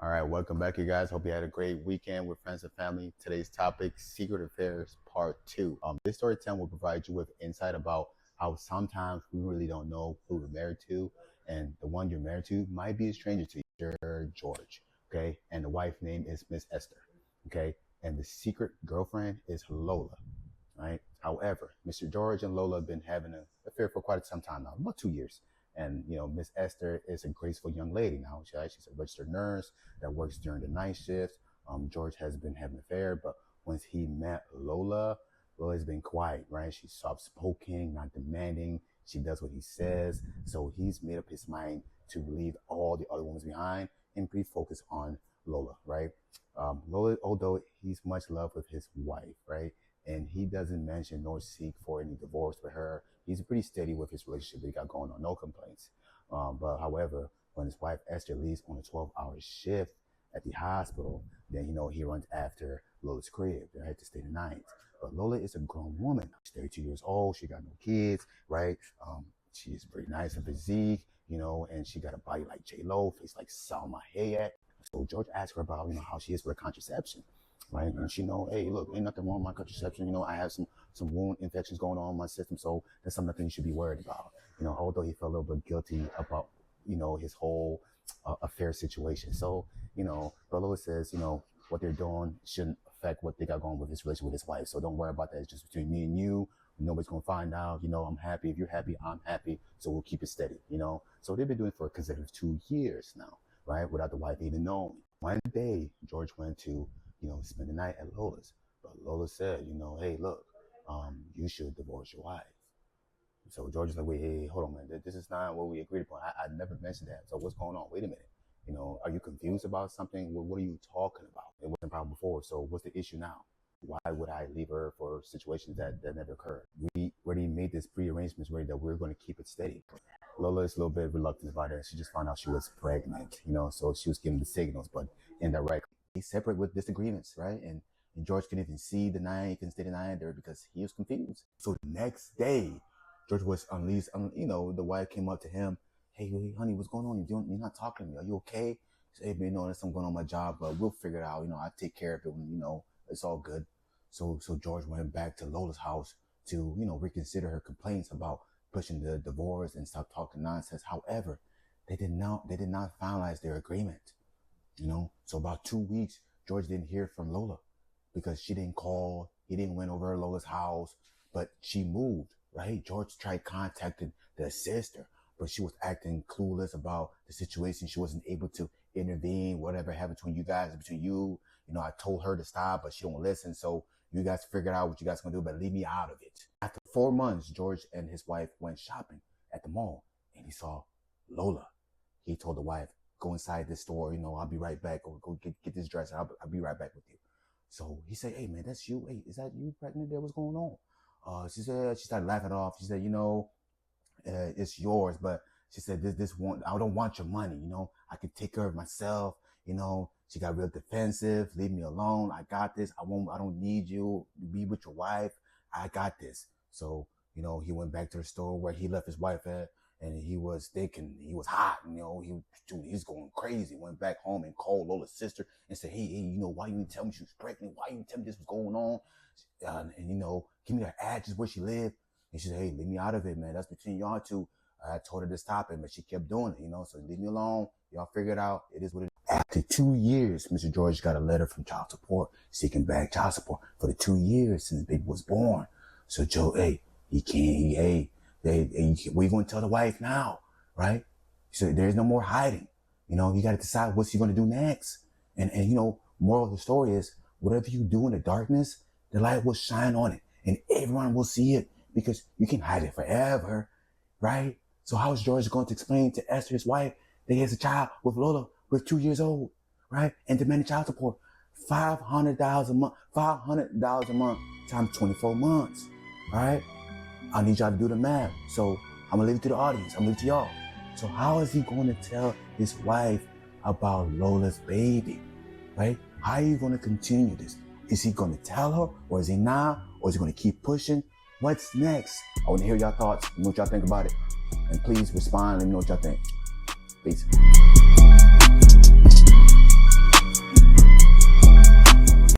All right, welcome back, you guys. Hope you had a great weekend with friends and family. Today's topic, Secret Affairs Part 2. This story time will provide you with insight about how sometimes we really don't know who we're married to, and the one you're married to might be a stranger to you, Mr. George, okay? And the wife name is Miss Esther, okay? And the secret girlfriend is Lola, right? However, Mr. George and Lola have been having an affair for quite some time now, about 2 years. And, Miss Esther is a graceful young lady now. She's a registered nurse that works during the night shift. George has been having an affair, but once he met Lola, Lola's been quiet, right? She's soft-spoken, not demanding. She does what he says. So he's made up his mind to leave all the other women behind and be focused on Lola, right? Lola, although he's much loved with his wife, right? And he doesn't mention nor seek for any divorce with her. He's pretty steady with his relationship that he got going on, no complaints. But however, when his wife Esther leaves on a 12-hour shift at the hospital, then he runs after Lola's crib. They had to stay the night. But Lola is a grown woman. She's 32 years old. She got no kids, right? She's pretty nice in physique, and she got a body like J-Lo, face like Salma Hayek. So George asked her about, how she is with contraception. Right, and she hey, look, ain't nothing wrong with my contraception. I have some wound infections going on in my system, so that's something you should be worried about. Although he felt a little bit guilty about, his whole affair situation. So, but Lola says, what they're doing shouldn't affect what they got going with his relationship with his wife. So don't worry about that. It's just between me and you. Nobody's gonna find out. I'm happy. If you're happy, I'm happy. So we'll keep it steady. So they've been doing it for a consecutive 2 years now, right? Without the wife even knowing. One day, George went to spend the night at Lola's. But Lola said, hey, look, you should divorce your wife. So George is like, wait, hey, hold on, man. This is not what we agreed upon. I never mentioned that. So what's going on? Wait a minute. Are you confused about something? What are you talking about? It wasn't a problem before. So what's the issue now? Why would I leave her for situations that never occurred? We already made this pre-arrangements ready that we're going to keep it steady. Lola is a little bit reluctant about it. She just found out she was pregnant, so she was giving the signals, but indirectly. He's separate with disagreements, right? And George couldn't even see the night, he couldn't stay the night there because he was confused. So the next day, George was unleashed. The wife came up to him. Hey, honey, what's going on? You're not talking to me. Are you okay? He said, hey, man, there's something going on my job, but we'll figure it out. I take care of it when, it's all good. So George went back to Lola's house to, reconsider her complaints about pushing the divorce and stop talking nonsense. However, they did not finalize their agreement. So about 2 weeks, George didn't hear from Lola because she didn't call. He didn't went over to Lola's house, but she moved, right? George tried contacting the sister, but she was acting clueless about the situation. She wasn't able to intervene. Whatever happened between you guys, between you, I told her to stop, but she don't listen. So you guys figured out what you guys gonna do, but leave me out of it. After 4 months, George and his wife went shopping at the mall and he saw Lola. He told the wife, go inside this store, I'll be right back, or go get this dress, I'll be right back with you. So he said, hey man, that's you. Hey, is that you pregnant there? What's going on? She started laughing it off. She said, it's yours, but she said, this one, I don't want your money, I can take care of myself, She got real defensive. Leave me alone. I got this. I don't need you. Be with your wife. I got this. So, he went back to the store where he left his wife at. And he was thinking, he was hot, he's going crazy. Went back home and called Lola's sister and said, hey, why you didn't tell me she was pregnant? Why you didn't tell me this was going on? Give me her address where she lived. And she said, hey, leave me out of it, man. That's between y'all two. I told her to stop it, but she kept doing it, so leave me alone. Y'all figure it out. It is what it is. After 2 years, Mr. George got a letter from child support seeking back child support for the 2 years since the baby was born. So Joe, hey, we're going to tell the wife now, right? So there's no more hiding. You got to decide what's he going to do next. And moral of the story is, whatever you do in the darkness, the light will shine on it and everyone will see it, because you can hide it forever, right? So how is George going to explain to Esther, his wife, that he has a child with Lola, with 2 years old, right? And demanding child support, $500 a month, $500 a month times 24 months, right? I need y'all to do the math. So I'm gonna leave it to the audience. I'm gonna leave it to y'all. So how is he going to tell his wife about Lola's baby, right? How are you going to continue this? Is he going to tell her, or is he not? Or is he going to keep pushing? What's next? I want to hear y'all thoughts. Let me know what y'all think about it. And please respond. Let me know what y'all think. Peace.